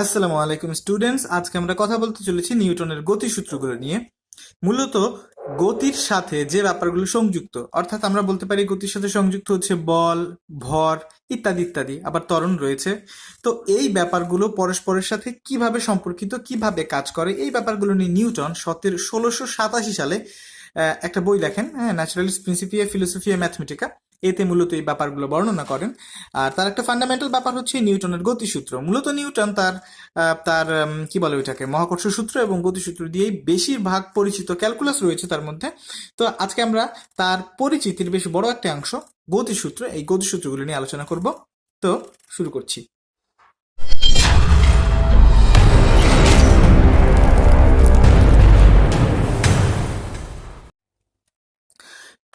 আসসালামু আলাইকুম স্টুডেন্টস, আজকে আমরা কথা বলতে চলেছি নিউটনের গতিসূত্রগুলো নিয়ে। মূলত গতির সাথে যে ব্যাপারগুলো সংযুক্ত, অর্থাৎ আমরা বলতে পারি গতির সাথে সংযুক্ত হচ্ছে বল, ভর ইত্যাদি ইত্যাদি, আবার ত্বরণ রয়েছে। তো এই ব্যাপারগুলো পরস্পরের সাথে কিভাবে সম্পর্কিত, কিভাবে কাজ করে, এই ব্যাপারগুলো নিয়ে নিউটন 1687 সালে একটা বই লেখেন, হ্যাঁ, ন্যাচারালিস্ট প্রিন্সিপিয়া ফিলোসফিয়া ম্যাথমেটিকা। এতে মূলত এই ব্যাপারগুলো বর্ণনা করেন। আর তার একটা ফান্ডামেন্টাল ব্যাপার হচ্ছে নিউটনের গতিসূত্র। মূলত নিউটন তার কি বলে ওইটাকে, মহাকর্ষ সূত্র এবং গতিসূত্র দিয়েই বেশিরভাগ পরিচিত, ক্যালকুলাস রয়েছে তার মধ্যে। তো আজকে আমরা তার পরিচিতির বেশ বড় একটা অংশ গতিসূত্র, এই গতিসূত্রগুলো নিয়ে আলোচনা করব। তো শুরু করছি।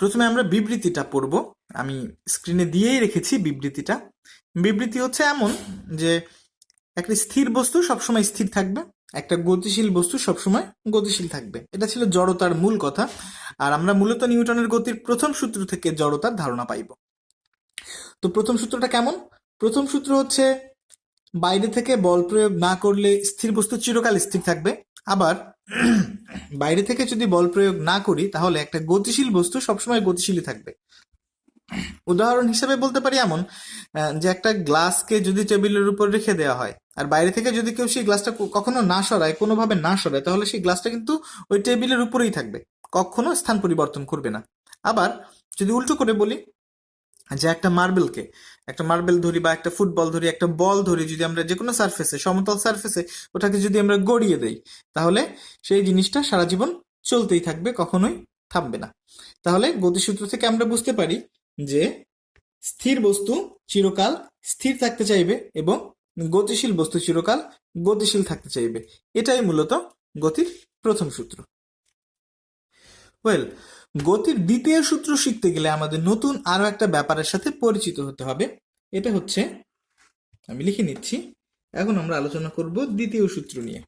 প্রথমে আমরা বিবৃতিটা পড়ব। আমি স্ক্রিনে দিয়েই রেখেছি বিবৃতিটা। বিবৃতি হচ্ছে এমন যে একটা স্থির বস্তু সবসময় স্থির থাকবে, একটা গতিশীল বস্তু সবসময় গতিশীল থাকবে। এটা ছিল জড়তার মূল কথা। আর আমরা মূলত নিউটনের গতির প্রথম সূত্র থেকে জড়তার ধারণা পাইব। তো প্রথম সূত্রটা কেমন? প্রথম সূত্র হচ্ছে বাইরে থেকে বল প্রয়োগ না করলে স্থির বস্তু চিরকাল স্থির থাকবে। আবার বাইরে থেকে যদি বল প্রয়োগ না করি তাহলে একটা গতিশীল বস্তু সবসময় গতিশীলই থাকবে। উদাহরণ হিসেবে বলতে পারি এমন, যে একটা গ্লাসকে যদি টেবিলের উপর রেখে দেওয়া হয় আর বাইরে থেকে যদি কেউ সেই গ্লাসটা কখনো না সরায়, কোনোভাবে না সরায়, তাহলে সেই গ্লাসটা কিন্তু ওই টেবিলের উপরেই থাকবে, কখনো স্থান পরিবর্তন করবে না। আবার যদি উল্টো করে বলি, যে একটা মার্বেল ধরি বা একটা ফুটবল ধরি, একটা বল ধরি, যদি আমরা যে কোনো সারফেসে, সমতল সারফেসে ওটাকে যদি আমরা গড়িয়ে দেই, তাহলে সেই জিনিসটা সারা জীবন চলতেই থাকবে, কখনোই থামবে না। তাহলে গতিসূত্র থেকে আমরা বুঝতে পারি যে স্থির বস্তু চিরকাল স্থির থাকতে চাইবে এবং গতিশীল বস্তু চিরকাল গতিশীল থাকতে চাইবে। এটাই মূলত গতির প্রথম সূত্র। ওয়েল, গতির দ্বিতীয় সূত্র শিখতে গেলে আমাদের নতুন আরো একটা ব্যাপারের সাথে পরিচিত হতে হবে। এটা হচ্ছে, আমি লিখে নিচ্ছি, এখন আমরা আলোচনা করব দ্বিতীয় সূত্র নিয়ে।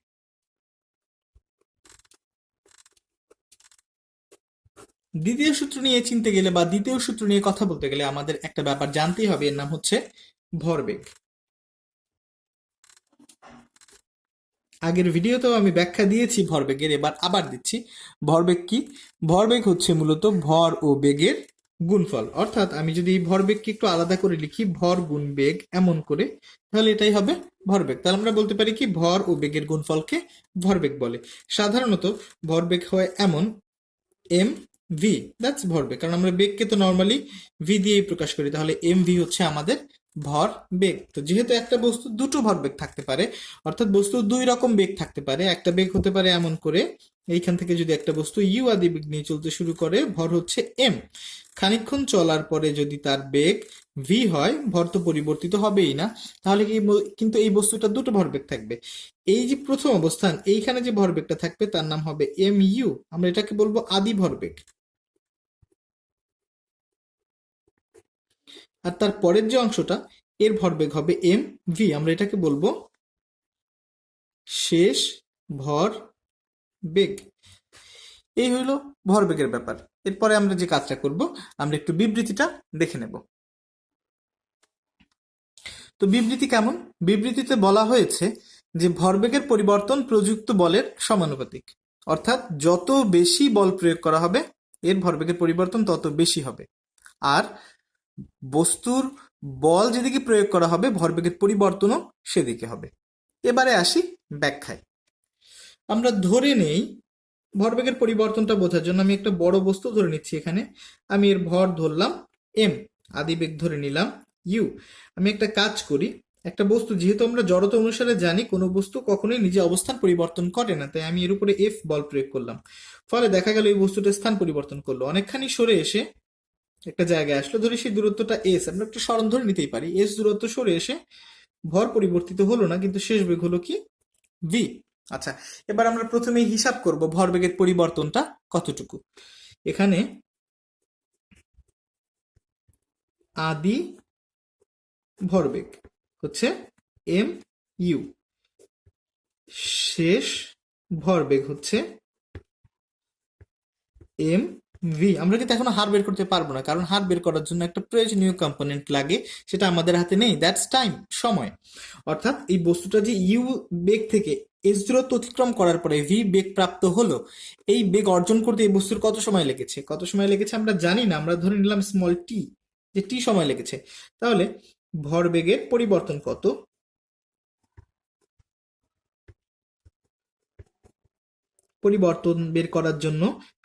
দ্বিতীয় সূত্র নিয়ে চিনতে গেলে বা দ্বিতীয় সূত্র নিয়ে কথা বলতে গেলে আমাদের একটা ব্যাপার জানতেই হবে, এর নাম হচ্ছে ভরবেগ। আগের ভিডিওতেও আমি ব্যাখ্যা দিয়েছি ভরবেগের, এবার আবার দিচ্ছি। ভরবেগ কি? ভরবেগ হচ্ছে মূলত ভর ও বেগের গুণফল। অর্থাৎ আমি যদি এই ভরবেগকে একটু আলাদা করে লিখি, ভর গুণ বেগ এমন করে, তাহলে এটাই হবে ভরবেগ। তাহলে আমরা বলতে পারি কি, ভর ও বেগের গুণফলকে ভরবেগ বলে। সাধারণত ভরবেগ হয় এমন, এম ভি, দ্যাটস ভরবেগ। কারণ আমরা বেগকে তো নর্মালি ভি দিয়েই প্রকাশ করি, তাহলে এম ভি হচ্ছে আমাদের ভর বেগ। তো যেহেতু একটা বস্তু দুটো ভরবেগ থাকতে পারে, অর্থাৎ বস্তুর দুই রকম বেগ থাকতে পারে। একটা বেগ হতে পারে এমন করে, এইখান থেকে যদি একটা বস্তু ইউ আদি বেগ নিয়ে চলতে শুরু করে, ভর হচ্ছে এম। খানিকক্ষণ চলার পরে যদি তার বেগ ভি হয়, ভর তো পরিবর্তিত হবেই না, তাহলে কি কিন্তু এই বস্তুটা দুটো ভরবেগ থাকবে। এই যে প্রথম অবস্থান, এইখানে যে ভরবেগটা থাকবে তার নাম হবে এম ইউ। আমরা এটাকে বলবো আদি ভরবেগ। আর তার পরের যে অংশটা, এর ভরবেগ হবে এম ভি। আমরা এটাকে বলবো শেষ ভর বেগ। এই হইল ভরবেগের ব্যাপার। এরপরে আমরা যে কাজটা করব, আমরা একটু বিবৃতিটা দেখে নেব। তো বিবৃতি কেমন? বিবৃতিতে বলা হয়েছে যে ভরবেগের পরিবর্তন প্রযুক্ত বলের সমানুপাতিক। অর্থাৎ যত বেশি বল প্রয়োগ করা হবে, এর ভরবেগের পরিবর্তন তত বেশি হবে। আর বস্তুর বল যেদিকে প্রয়োগ করা হবে, ভরবেগের পরিবর্তনও সেদিকে হবে। এবারে আসি ব্যাখ্যায়। আমরা ধরে নেই, ভরবেগের পরিবর্তনটা বোঝার জন্য আমি একটা বড় বস্তু ধরে নিচ্ছি। এখানে আমি এর ভর ধরলাম এম, আদিবেগ ধরে নিলাম ইউ। আমি একটা কাজ করি, একটা বস্তু, যেহেতু আমরা জড়তা অনুসারে জানি কোনো বস্তু কখনোই নিজে অবস্থান পরিবর্তন করে না, তাই আমি এর উপরে এফ বল প্রয়োগ করলাম। ফলে দেখা গেল এই বস্তুটা স্থান পরিবর্তন করলো, অনেকখানি সরে এসে একটা জায়গায় আসলো। ধরি সেই দূরত্বটা এস, আমরা একটা সরণ ধরে নিতেই পারি। এস দূরত্ব সরে এসে ভর পরিবর্তিত হলো না, কিন্তু শেষ বেগ হলো কি, ভি। আচ্ছা, এবার আমরা প্রথমেই হিসাব করব ভরবেগের পরিবর্তনটা কতটুকু। এখানে আদি ভরবেগ হচ্ছে এম ইউ, শেষ ভরবেগ হচ্ছে এম ভি। আমরা কিন্তু এখনো হার বের করতে পারবো না, কারণ হার বের করার জন্য একটা প্রয়োজনীয় কম্পোনেন্ট লাগে, সেটা আমাদের হাতে নেই। দ্যাটস টাইম, সময়। অর্থাৎ এই বস্তুটা যে ইউ বেগ থেকে এস দূরত্ব অতিক্রম করার পরে ভি বেগ প্রাপ্ত হলো, এই বেগ অর্জন করতে এই বস্তুর কত সময় লেগেছে, কত সময় লেগেছে আমরা জানি না, আমরা ধরে নিলাম স্মল টি, যে টি সময় লেগেছে। তাহলে ভরবেগের পরিবর্তন কত, পরিবর্তন বের করার জন্য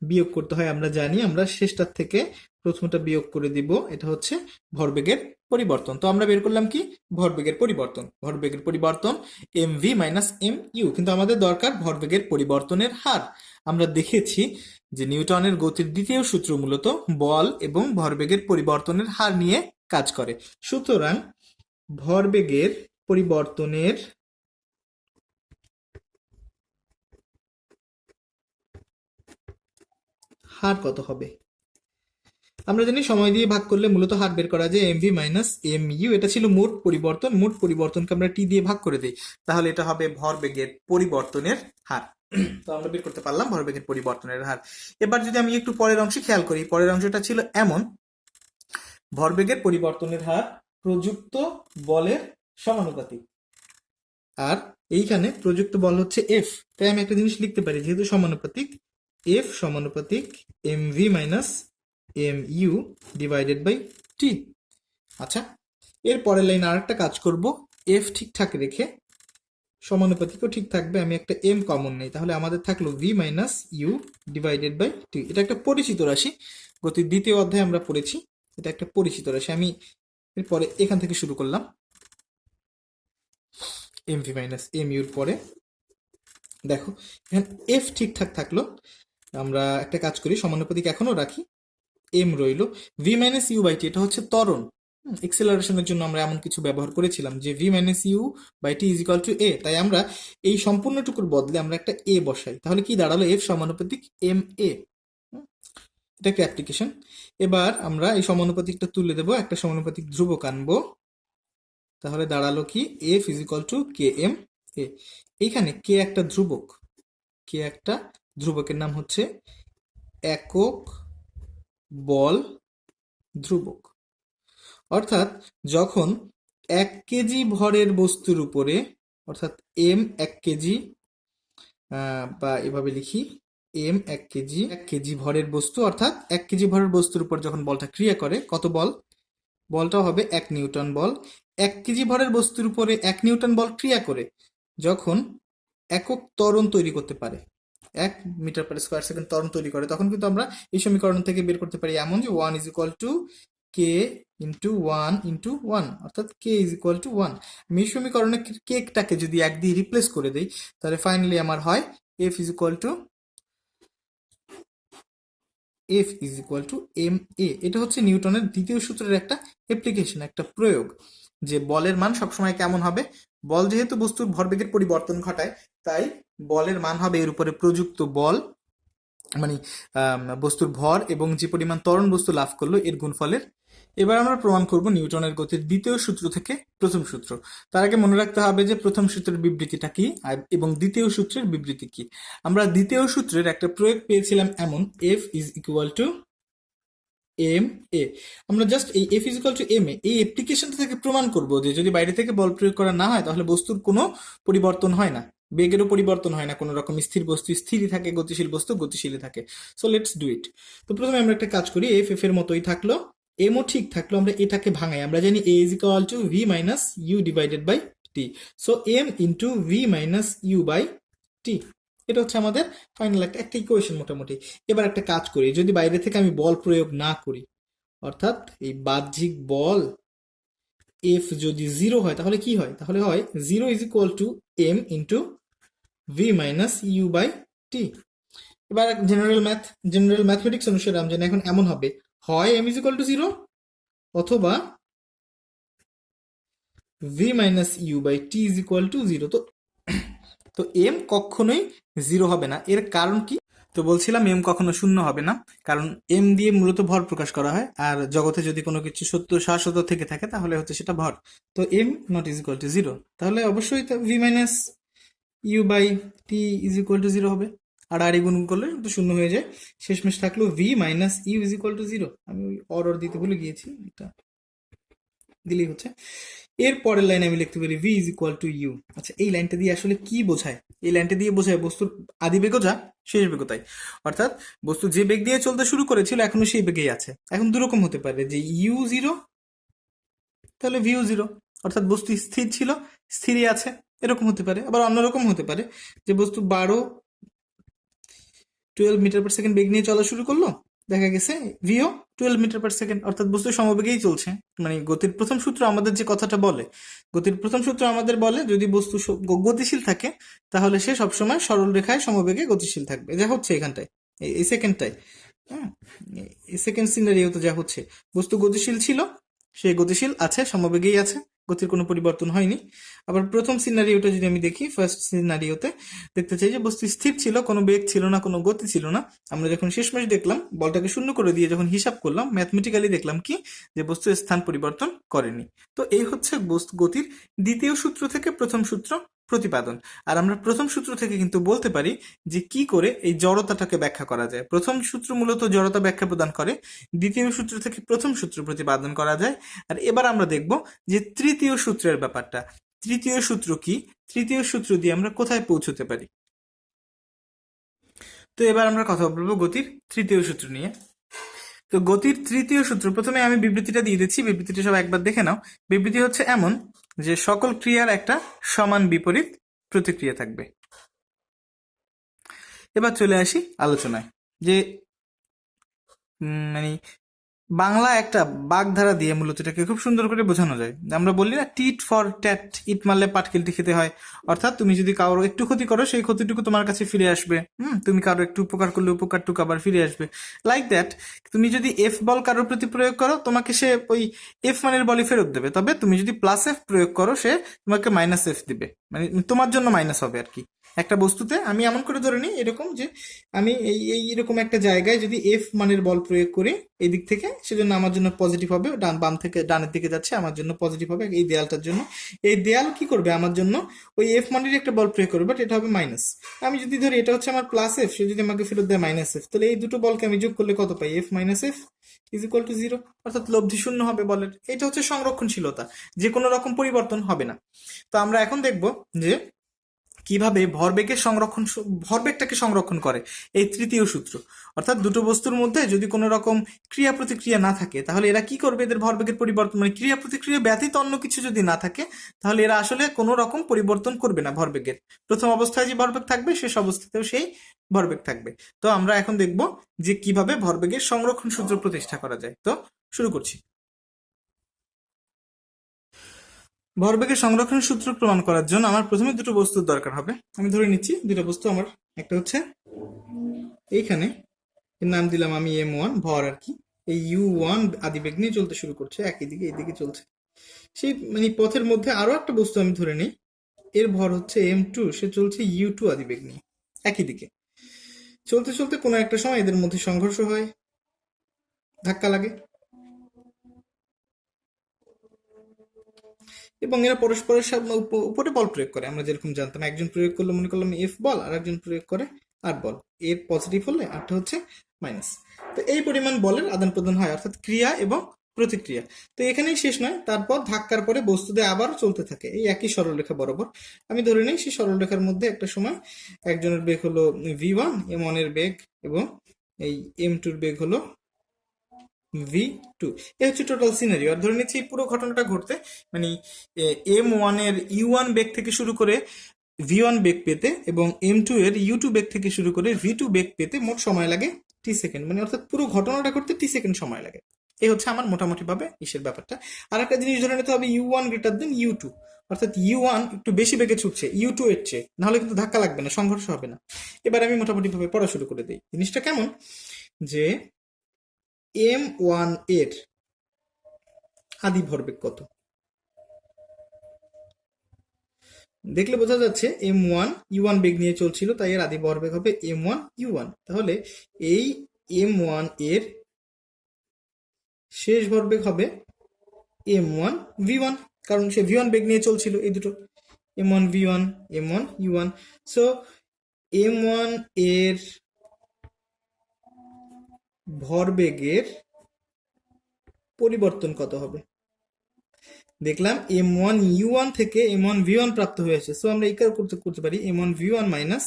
বিয়োগ করতে হয় আমরা জানি, আমরা শেষটার থেকে প্রথমটা বিয়োগ করে দিব, এটা হচ্ছে ভরবেগের পরিবর্তন। তো আমরা বের করলাম কি, ভরবেগের পরিবর্তন। ভরবেগের পরিবর্তন M V minus M U, কিন্তু আমাদের দরকার ভরবেগের পরিবর্তনের হার। আমরা দেখেছি যে নিউটনের গতির দ্বিতীয় সূত্র মূলত বল এবং ভরবেগের পরিবর্তনের হার নিয়ে কাজ করে। সুতরাং ভরবেগের পরিবর্তনের হার কত হবে, আমরা জানি সময় দিয়ে ভাগ করলে মূলত হার বের করা যায় M V minus M U. এটা ছিল মোট পরিবর্তন, মোট পরিবর্তনকে আমরা টি দিয়ে ভাগ করে দিই, তাহলে এটা হবে ভরবেগের পরিবর্তনের হার। তো আমরা বের করতে পারলাম ভরবেগের পরিবর্তনের হার। এবার যদি আমি একটু পরের অংশে খেয়াল করি, পরের অংশটা ছিল এমন, ভরবেগের পরিবর্তনের হার প্রযুক্ত বলের সমানুপাতিক, আর এইখানে প্রযুক্ত বল হচ্ছে এফ। তাই আমি একটা জিনিস লিখতে পারি, যেহেতু সমানুপাতিক, এফ সমানুপাতিক M V minus M U divided by T. আচ্ছা, এর পরের লাইন আর একটা কাজ করব, এফ ঠিকঠাক রেখে সমানুপাতিকও ঠিক থাকবে, আমি একটা এম কমন নেই, তাহলে আমাদের থাকলো V minus U divided by T. এটা একটা পরিচিত রাশি, গতির দ্বিতীয় অধ্যায়ে আমরা পড়েছি, এটা একটা পরিচিত রাশি। আমি এরপরে এখান থেকে শুরু করলাম, এম ভি মাইনাস এম ইউর পরে দেখো এখানে এফ ঠিকঠাক থাকলো। আমরা একটা কাজ করি, সমানুপাতিক এখনো রাখি, এম রইলো, V minus U by T, এটা হচ্ছে ত্বরণ। এক্সেলারেশনের জন্য আমরা এমন কিছু ব্যবহার করেছিলাম যে V minus U by T is equal to A, তাই আমরা এই সম্পূর্ণটুকুর বদলে আমরা একটা এ বসাই, তাহলে কি দাঁড়ালো, এফ সমানুপাতিক এম এ। এটা একটা অ্যাপ্লিকেশন। এবার আমরা এই সমানুপাতিকটা তুলে দেবো, একটা সমানুপাতিক ধ্রুবক আনবো, তাহলে দাঁড়ালো কি, F is equal to K M A. এইখানে কে একটা ধ্রুবক, কে একটা ধ্রুবকের নাম হচ্ছে একক বল ধ্রুবক। অর্থাৎ যখন 1 কেজি ভরের বস্তুর উপরে, অর্থাৎ এম 1 কেজি, বা এভাবে লিখি, এম 1 কেজি, 1 কেজি ভরের বস্তু, অর্থাৎ 1 কেজি ভরের বস্তুর উপর যখন বলটা ক্রিয়া করে, কত বল, বলটাও হবে 1 নিউটন বল। 1 কেজি ভরের বস্তুর উপরে 1 নিউটন বল ক্রিয়া করে যখন একক ত্বরণ তৈরি করতে পারে, 1 মিটার/স্কয়ার সেকেন্ড ত্বরণ তৈরি করে, তখন কিন্তু আমরা এই সমীকরণ থেকে বের করতে পারি এমন যে 1 is equal to K into 1 অর্থাৎ কে ইজ ইকুয়াল টু 1। আমি এই সমীকরণে কেকটাকে যদি 1 দিয়ে রিপ্লেস করে দিই, তাহলে ফাইনালি আমার হয় F is equal to M A. এটা হচ্ছে নিউটনের দ্বিতীয় সূত্রের একটা অ্যাপ্লিকেশন, একটা প্রয়োগ, যে বলের মান সবসময় কেমন হবে, বল যেহেতু বস্তুর ভরবেগের পরিবর্তন ঘটায়, তাই বলের মান হবে এর উপরে প্রযুক্ত বল, মানে বস্তুর ভর এবং যে পরিমাণ ত্বরণ বস্তু লাভ করলো এর গুণফলের। এবার আমরা প্রমাণ করব নিউটনের গতির দ্বিতীয় সূত্র থেকে প্রথম সূত্র। তার আগে মনে রাখতে হবে যে প্রথম সূত্রের বিবৃতিটা কি এবং দ্বিতীয় সূত্রের বিবৃতি কি। আমরা দ্বিতীয় সূত্রের একটা প্রয়োগ পেয়েছিলাম এমন, F is equal to M A. আমরা জাস্ট এই F is equal to M A, এই অ্যাপ্লিকেশনটা থেকে প্রমাণ করব যে যদি বাইরে থেকে বল প্রয়োগ করা না হয় তাহলে বস্তুর কোনো পরিবর্তন হয় না, বেগেরও পরিবর্তন হয় না, কোনো রকম স্থির বস্তু স্থিরই থাকে, গতিশীল বস্তু গতিশীলই থাকে। So let's do it. তো প্রথমে আমরা একটা কাজ করি, এফ এর মতোই থাকলো, এমও ঠিক থাকলো, আমরা এটাকে ভাঙাই, আমরা জানি A is equal to V minus U divided by T, so M into V minus U by T. এটা হচ্ছে আমাদের ফাইনাল একটা ইকুয়েশন মোটামুটি। এবার একটা কাজ করি, যদি বাইরে থেকে আমি বল প্রয়োগ না করি, অর্থাৎ এই বাহ্যিক বল এফ যদি 0 হয়, তাহলে কি হয়, তাহলে হয় 0 is equal to M into V minus U by T. এবার জেনারেল ম্যাথমেটিক্স অনুসারে আমরা জানি এখন এমন হবে, হয় এম ইজ ইকুয়াল টু 0 অথবা V minus U by T is equal to 0। তো এম কখনোই 0 হবে না, এর কারণ কি, তো বলছিলাম এম কখনো 0 হবে না, কারণ এম দিয়ে মূলত ভর প্রকাশ করা হয়, আর জগতে যদি কোনো কিছু সত্য শাশ্বত থেকে থাকে তাহলে হচ্ছে সেটা ভর। তো M not is equal to 0, তাহলে অবশ্যই V minus U by T is equal to 0 হবে। আর আর গুণ করলে তো শূন্য হয়ে যায়, শেষমেশ থাকলো V minus U is equal to zero. আমি ওই অর দিতে ভুলে গিয়েছি, এটা দিলেই হচ্ছে। এর পরের লাইনে আমি লিখতে পারি V is equal to U. আচ্ছা, এই লাইনটা দিয়ে আসলে কি বোঝায়? এই লাইনটা দিয়ে বোঝায় বস্তুর আদি বেগও যা, শেষ বেগও তাই। অর্থাৎ বস্তু যে বেগ দিয়ে চলতে শুরু করেছিল এখনো সেই বেগেই আছে। এখন দুরকম হতে পারে, যে ইউ জিরো তাহলে ভিউ জিরো, অর্থাৎ বস্তু স্থির ছিল, স্থিরই আছে, এরকম হতে পারে। আবার অন্যরকম হতে পারে, যে বস্তু 12 মিটার পার সেকেন্ড বেগ নিয়ে চলা শুরু করলো, দেখা গেছে ভিও 12 মিটার পার সেকেন্ড, অর্থাৎ বস্তু সমবেগেই চলছে। মানে গতির প্রথম সূত্র আমাদের যে কথাটা বলে, গতির প্রথম সূত্র আমাদের বলে যদি বস্তু গতিশীল থাকে তাহলে সে সবসময় সরল রেখায় সমবেগে গতিশীল থাকবে, যা হচ্ছে এখানটায়, এই সেকেন্ডটায়। হ্যাঁ, এই সেকেন্ড সিনারিওতে যা হচ্ছে, বস্তু গতিশীল ছিল, সে গতিশীল আছে, সমবেগেই আছে, গতির কোনো পরিবর্তন হয়নি। আবার প্রথম সিনারিওটা যদি আমি দেখি, ফার্স্ট সিনারিওতে দেখতে চাই যে বস্তু স্থির ছিল, কোনো বেগ ছিল না, কোনো গতি ছিল না। আমরা যখন শেষমেশ দেখলাম, বলটাকে শূন্য করে দিয়ে যখন হিসাব করলাম, ম্যাথমেটিক্যালি দেখলাম কি, যে বস্তু স্থান পরিবর্তন করেনি। তো এই হচ্ছে গতির দ্বিতীয় সূত্র থেকে প্রথম সূত্র প্রতিপাদন। আর আমরা প্রথম সূত্র থেকে কিন্তু বলতে পারি যে কি করে এই জড়তাটাকে ব্যাখ্যা করা যায়। প্রথম সূত্র মূলত জড়তা ব্যাখ্যা প্রদান করে, দ্বিতীয় সূত্র থেকে প্রথম সূত্র প্রতিপাদন করা যায়। আর এবার আমরা দেখব যে তৃতীয় সূত্রের ব্যাপারটা। তৃতীয় সূত্র কি? তৃতীয় সূত্র দিয়ে আমরা কোথায় পৌঁছতে পারি? তো এবার আমরা কথা বলবো গতির তৃতীয় সূত্র নিয়ে। তো গতির তৃতীয় সূত্র, প্রথমে আমি বিবৃতিটা দিয়ে দিচ্ছি, বিবৃতিটা সব একবার দেখে নাও। বিবৃতি হচ্ছে এমন যে সকল ক্রিয়ার একটা সমান বিপরীত প্রতিক্রিয়া থাকবে। এবার চলে আসি আলোচনায়, যে মানে বাংলা একটা বাগধারা দিয়ে মূলত এটাকে খুব সুন্দর করে বোঝানো যায়। আমরা বললি না, টিট ফর ট্যাট, ইট মারলে পাটকেলটি খেতে হয়। অর্থাৎ তুমি যদি কারো একটু ক্ষতি করো, সেই ক্ষতিটুকু তোমার কাছে ফিরে আসবে। তুমি কারো একটু উপকার করলে উপকারটুকু আবার ফিরে আসবে। লাইক দ্যাট, তুমি যদি এফ বল কারোর প্রতি প্রয়োগ করো, তোমাকে সে ওই এফ মানের বলই ফেরত দেবে। তবে তুমি যদি প্লাস এফ প্রয়োগ করো, সে তোমাকে মাইনাস এফ দিবে, মানে তোমার জন্য মাইনাস হবে আর কি। একটা বস্তুতে আমি এমন করে ধরে নিই এরকম, যে আমি এইরকম একটা জায়গায় যদি এফ মানের বল প্রয়োগ করি এই দিক থেকে, সেজন্য আমার জন্য পজিটিভ হবে, বাম থেকে ডানের দিকে যাচ্ছে, আমার জন্য পজিটিভ হবে এই দেয়ালটার জন্য। এই দেয়াল কি করবে আমার জন্য? ওই এফ মানের একটা বল প্রয়োগ করবে, বাট এটা হবে মাইনাস। আমি যদি ধরি এটা হচ্ছে আমার প্লাস এফ, সে যদি আমাকে ফেরত দেয় মাইনাস এফ, তাহলে এই দুটো বলকে আমি যোগ করলে কত পাই? F minus F is equal to zero, অর্থাৎ লব্ধি শূন্য হবে বলের। এটা হচ্ছে সংরক্ষণশীলতা, যে কোনো রকম পরিবর্তন হবে না। তো আমরা এখন দেখব যে কিভাবে ভরবেগটাকে সংরক্ষণ করে এই তৃতীয় সূত্র। অর্থাৎ দুটো বস্তুর মধ্যে যদি কোনো রকম ক্রিয়া প্রতিক্রিয়া না থাকে, তাহলে এরা কি করবে? এদের ভরবেগের পরিবর্তন, মানে ক্রিয়া প্রতিক্রিয়া ব্যতীত অন্য কিছু যদি না থাকে, তাহলে এরা আসলে কোনো রকম পরিবর্তন করবে না ভরবেগের। প্রথম অবস্থায় যে ভরবেগ থাকবে, শেষ অবস্থাতেও সেই ভরবেগ থাকবে। তো আমরা এখন দেখব যে কিভাবে ভরবেগের সংরক্ষণ সূত্র প্রতিষ্ঠা করা যায়। তো শুরু করছি। ভরবেগের সংরক্ষণ সূত্র প্রমাণ করার জন্য আমার প্রথমে দুটো বস্তুর দরকার হবে। আমি ধরে নিচ্ছি দুটো বস্তু আমার, একটা হচ্ছে এইখানে, এর নাম দিলাম আমি m1 ভর আর কি। এই u1 আদি বেগ নিয়ে চলতে শুরু করছে, একই দিকে এইদিকে চলছে। সেই মানে পথের মধ্যে আরো একটা বস্তু আমি ধরে নিই, এর ভর হচ্ছে m2, সে চলছে u2 আদি বেগ নিয়ে একই দিকে। চলতে চলতে কোনো একটা সময় এদের মধ্যে সংঘর্ষ হয়, ধাক্কা লাগে, এবং এরা পরস্পরের উপরে বল প্রয়োগ করে। আমরা যেরকম জানতাম, একজন প্রয়োগ করলে মনে করলাম এফ বল, আর একজন প্রয়োগ করে আর বল। এর পজিটিভ হলে আরটা হচ্ছে মাইনাস। তো এই পরিমাণ বলের আদান প্রদান হয়, অর্থাৎ ক্রিয়া এবং প্রতিক্রিয়া। তো এখানেই শেষ নয়, তারপর ধাক্কার পরে বস্তুদের আবার চলতে থাকে এই একই সরলরেখা বরাবর। আমি ধরে নিই সেই সরলরেখার মধ্যে একটা সময় একজনের বেগ হলো v1, m1 এর বেগ, এবং এই m2 এর বেগ হলো v2। এই হচ্ছে টোটাল সিনারিও। আর ধরে নিচ্ছি এই পুরো ঘটনাটা ঘটতে মানে m1 এর u1 বেগ থেকে শুরু করে v1 বেগ পেতে, এবং m2 এর u2 বেগ থেকে শুরু করে v2 বেগ পেতে মোট সময় লাগে t সেকেন্ড। মানে অর্থাৎ পুরো ঘটনাটা করতে t সেকেন্ড সময় লাগে। এই হচ্ছে আমার মোটামুটি ভাবে ইসের ব্যাপারটা। আর একটা জিনিস ধরে নিতে হবে, u1 গ্রেটার দেন u2, অর্থাৎ u1 একটু বেশি বেগে ছুটছে u2 এর চেয়ে, নাহলে কিন্তু ধাক্কা লাগবে না, সংঘর্ষ হবে না। এবার আমি মোটামুটি ভাবে পড়া শুরু করে দিই। জিনিসটা কেমন, যে m1 এর আদি ভরবেগ কত? দেখলে বোঝা যাচ্ছে m1 u1 বেগ নিয়ে চলছিল, তাই এর আদি ভরবেগ হবে m1 u1। তাহলে এই m1 এর শেষ ভরবেগ হবে m1 v1, কারণ সে v1 বেগ নিয়ে চলছিল। এই দুটো m1 v1 m1 u1। So m1 এর ভরবেগের পরিবর্তন কত হবে? দেখলাম m1u1 থেকে m1v1 প্রাপ্ত হয়েছে, সো আমরা এই করতে পারি m1v1 মাইনাস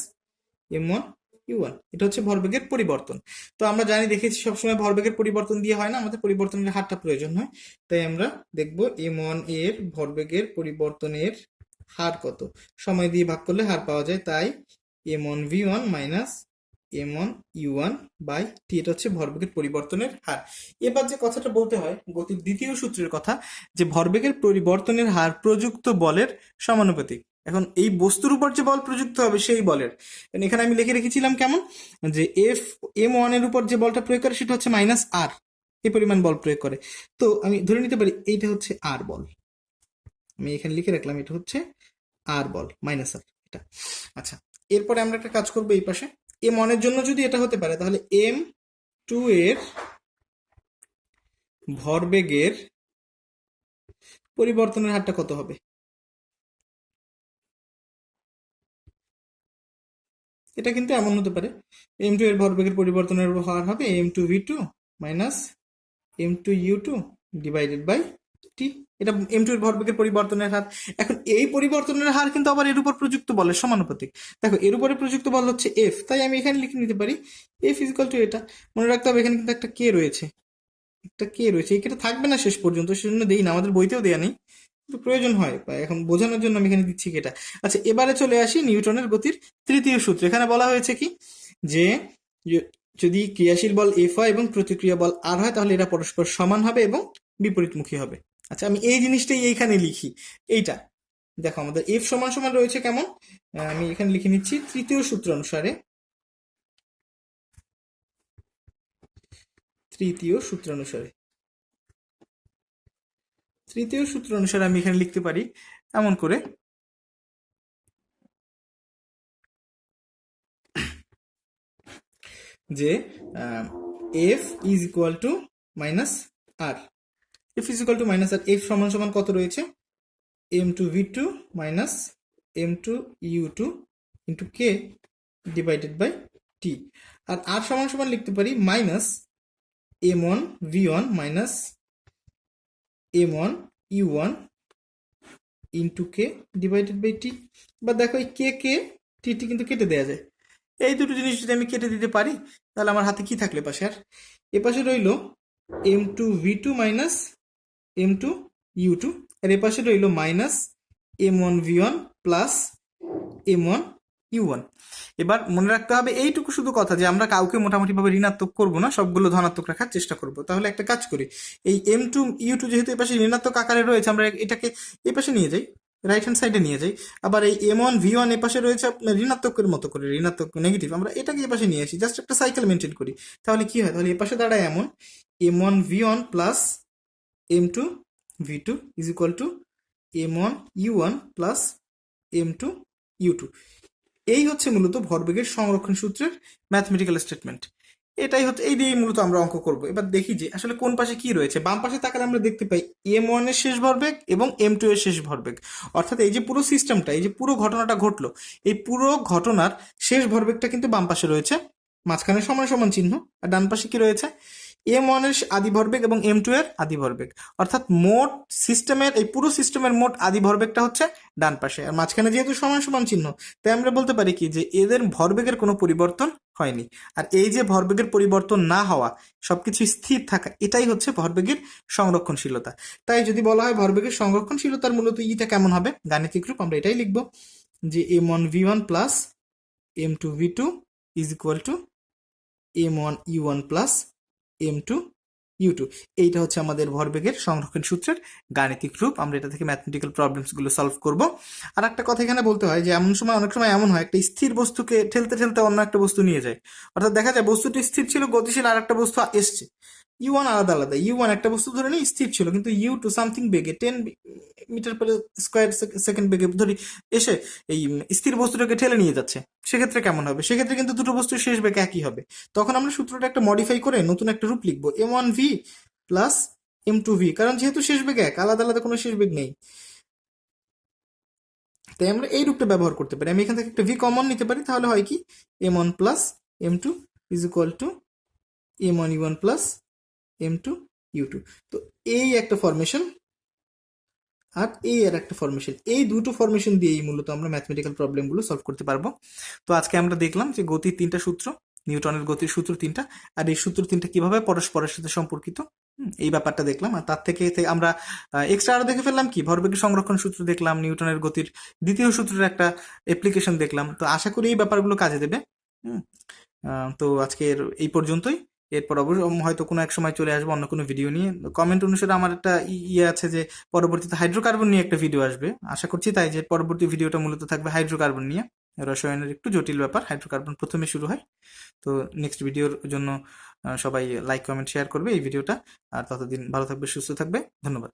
m1u1, এটা হচ্ছে ভরবেগের পরিবর্তন। তো আমরা জানি, দেখেছি সবসময় ভরবেগের পরিবর্তন দিয়ে হয় না, আমাদের পরিবর্তনের হারটা প্রয়োজন হয়। তাই আমরা দেখব m1 এর ভরবেগের পরিবর্তনের হার কত, সময় দিয়ে ভাগ করলে হার পাওয়া যায়। তাই m1v1 minus m1u1 by T, এটা হচ্ছে ভরবেগের পরিবর্তনের হার। এবার যে কথাটা বলতে হয় গতির দ্বিতীয় সূত্রের কথা, যে ভরবেগের পরিবর্তনের হার প্রযুক্ত বলের সমানুপাতিক। এখন এই বস্তুর উপর যে বল প্রযুক্ত হবে সেই বলের, এখানে আমি লিখে রেখেছিলাম কেমন, যে m1 এর উপর যে বলটা প্রয়োগ করে সেটা হচ্ছে মাইনাস আর, এই পরিমাণ বল প্রয়োগ করে। তো আমি ধরে নিতে পারি এইটা হচ্ছে আর বল, আমি এখানে লিখে রাখলাম এটা হচ্ছে আর বল মাইনাস আর, এটা। আচ্ছা, এরপরে আমরা একটা কাজ করবো, এই পাশে m1 এর জন্য যদি এটা হতে পারে, তাহলে m2 এর ভরবেগের পরিবর্তনের হারটা কত হবে? এটা কিন্তু এমন হতে পারে, m2 এর ভরবেগের পরিবর্তনের হার হবে m2v2 minus m2u2 divided by T, এটা m2 এর ভরবেগের পরিবর্তনের হার। এখন এই পরিবর্তনের হার কিন্তু আবার এর উপর প্রযুক্ত বলের সমানুপাতিক। দেখো, এর উপরে প্রযুক্ত বল হচ্ছে F, তাই আমি এখানে লিখে নিতে পারি F ইকুয়াল টু এটা। মনে রাখতে হবে এখানে কিন্তু একটা কে রয়েছে, এই কেটা থাকবে না শেষ পর্যন্ত, সেজন্য দেই না, আমাদের বইতেও দেয়া নেই, কিন্তু প্রয়োজন হয় এখন বোঝানোর জন্য আমি এখানে দিচ্ছি কেটা। আচ্ছা, এবারে চলে আসি নিউটনের গতির তৃতীয় সূত্র। এখানে বলা হয়েছে কি, যে যদি ক্রিয়াশীল বল F হয় এবং প্রতিক্রিয়া বল R হয়, তাহলে এরা পরস্পর সমান হবে এবং বিপরীতমুখী হবে। আচ্ছা, আমি এই জিনিসটাই এইখানে লিখি, এইটা দেখো, আমাদের F সমান সমান রয়েছে কেমন, আমি এখানে লিখে নিচ্ছি তৃতীয় সূত্র অনুসারে। তৃতীয় সূত্র অনুসারে আমি এখানে লিখতে পারি এমন করে, যে F is equal to minus R, F is equal to minus R, F সমান সমান কত রয়েছে, m2v2 minus m2u2 into K divided by T. আর আর সমান সমান লিখতে পারি minus m1v1 minus m1u1 into K divided by T. বা দেখো, এই কে টি কিন্তু কেটে দেওয়া যায়, এই দুটো জিনিস যদি আমি কেটে দিতে পারি, তাহলে আমার হাতে কি থাকলে পাশে, আর এ পাশে রইল m2v2 মাইনাস m2u2, আর এ পাশে রইল মাইনাস m1v1 প্লাস m1u1। এবার মনে রাখতে হবে এইটুকু শুধু কথা, যে আমরা কাউকে মোটামুটি ভাবে ঋণাত্মক করব না, সবগুলো ধনাত্মক রাখার চেষ্টা করব। তাহলে একটা কাজ করি, এই m2u2 যেহেতু এপাশে ঋণাত্মক আকারে রয়েছে, আমরা এটাকে এপাশে নিয়ে যাই, রাইট হ্যান্ড সাইডে নিয়ে যাই। আবার এই m1v1 এপাশে রয়েছে আপনার ঋণাত্মকের মতো করে, ঋণাত্মক নেগেটিভ, আমরা এটাকে এপাশে নিয়ে আসি, জাস্ট একটা সাইকেল মেনটেন করি। তাহলে কি হয়, তাহলে এপাশে দাঁড়ায় এমন m1v1 plus m2v2 is equal two m1u1 plus m2u2। এই হচ্ছে মূলত ভরবেগের সংরক্ষণ সূত্রের ম্যাথমেটিক্যাল স্টেটমেন্ট। এটাই হচ্ছে, এই দিয়ে মূলত আমরা অঙ্ক করব। এবার দেখি যে আসলে কোন পাশে কি রয়েছে। বাম পাশে তাকালে আমরা দেখতে পাই m1 এর শেষ ভরবেগ এবং m2 এর শেষ ভরবেগ, অর্থাৎ এই যে পুরো সিস্টেমটা, এই যে পুরো ঘটনাটা ঘটলো, এই পুরো ঘটনার শেষ ভরবেগটা কিন্তু বাম পাশে রয়েছে, মাঝখানে সমান সমান চিহ্ন, আর ডান পাশে কি রয়েছে, m1 এর আদি ভরবেগ এবং m2 এর আদি ভরবেগ, অর্থাৎ মোট সিস্টেমের, এই পুরো সিস্টেমের মোট আদি ভরবেগটা হচ্ছে ডান পাশে, আর মাঝখানে যেহেতু সমান সমান চিহ্ন, তাই আমরা বলতে পারি কি, যে এদের ভরবেগের কোনো পরিবর্তন হয়নি। আর এই যে ভরবেগের পরিবর্তন না হওয়া, সবকিছু স্থির থাকা, এটাই হচ্ছে ভরবেগের সংরক্ষণশীলতা। তাই যদি বলা হয় ভরবেগের সংরক্ষণশীলতার মূলত ইটা কেমন হবে, গাণিতিক রূপ আমরা এটাই লিখবো, যে m1v1 plus m2v2 is equal two m1u1 plus m2u2। এইটা হচ্ছে আমাদের ভরবেগের সংরক্ষণ সূত্রের গাণিতিক রূপ। আমরা এটা থেকে ম্যাথমেটিক্যাল প্রবলেমস গুলো সলভ করব। আর একটা কথা এখানে বলতে হয়, যে অনেক সময় এমন হয়, একটা স্থির বস্তুকে ঠেলতে ঠেলতে অন্য একটা বস্তু নিয়ে যায়, অর্থাৎ দেখা যায় বস্তুটি স্থির ছিল, গতিশীল আর একটা বস্তু এসছে, u1 আলাদা আলাদা, u1 একটা বস্তু ধরে নিই স্থির ছিল, কিন্তু u2 সামথিং বেগে 10 মিটার পার স্কোয়ার সেকেন্ড বেগে ধরি এসে এই স্থির বস্তুটাকে ঠেলে নিয়ে যাচ্ছে। সেক্ষেত্রে কেমন হবে, সেক্ষেত্রে কিন্তু দুটো বস্তুর শেষ বেগ একই হবে। তখন আমরা সূত্রটা একটা মডিফাই করে নতুন একটা রূপ লিখবো, m1v প্লাস m2v, কারণ যেহেতু শেষ বেগ এক, আলাদা আলাদা কোনো শেষ বেগ নেই। তাই আমরা এই রূপটা ব্যবহার করতে পারি। আমি এখান থেকে একটা ভি কমন নিতে পারি, তাহলে হয় কি m1 plus m2 is equal two m1 u1 plus m2 u2। তো এই একটা ফরমেশন আর এই আর একটা ফরমেশন, এই দুটো ফরমেশন দিয়েই মূলত আমরা ম্যাথমেটিক্যাল প্রবলেমগুলো সলভ করতে পারবো। তো আজকে আমরা দেখলাম যে গতির 3টা সূত্র, নিউটনের গতির সূত্র 3টা, আর এই সূত্র 3টা কিভাবে পরস্পরের সাথে সম্পর্কিত, এই ব্যাপারটা দেখলাম। আর তার থেকে আমরা এক্সট্রা আরো দেখে ফেললাম কি ভরবেগের সংরক্ষণ সূত্র দেখলাম, নিউটনের গতির দ্বিতীয় সূত্রের একটা অ্যাপ্লিকেশন দেখলাম। তো আশা করি এই ব্যাপারগুলো কাজে দেবে। হুম, তো আজকের এই পর্যন্তই। এরপর অবশ্য হয়তো কোনো এক সময় চলে আসবো অন্য কোনো ভিডিও নিয়ে। কমেন্ট অনুসারে আমার একটা ইয়ে আছে যে পরবর্তীতে হাইড্রোকার্বন নিয়ে একটা ভিডিও আসবে, আশা করছি তাই, যে পরবর্তী ভিডিওটা মূলত থাকবে হাইড্রোকার্বন নিয়ে। রসায়নের একটু জটিল ব্যাপার, হাইড্রোকার্বন প্রথমে শুরু হয়। তো নেক্সট ভিডিওর জন্য সবাই লাইক কমেন্ট শেয়ার করবে এই ভিডিওটা। আর ততদিন ভালো থাকবে, সুস্থ থাকবে, ধন্যবাদ।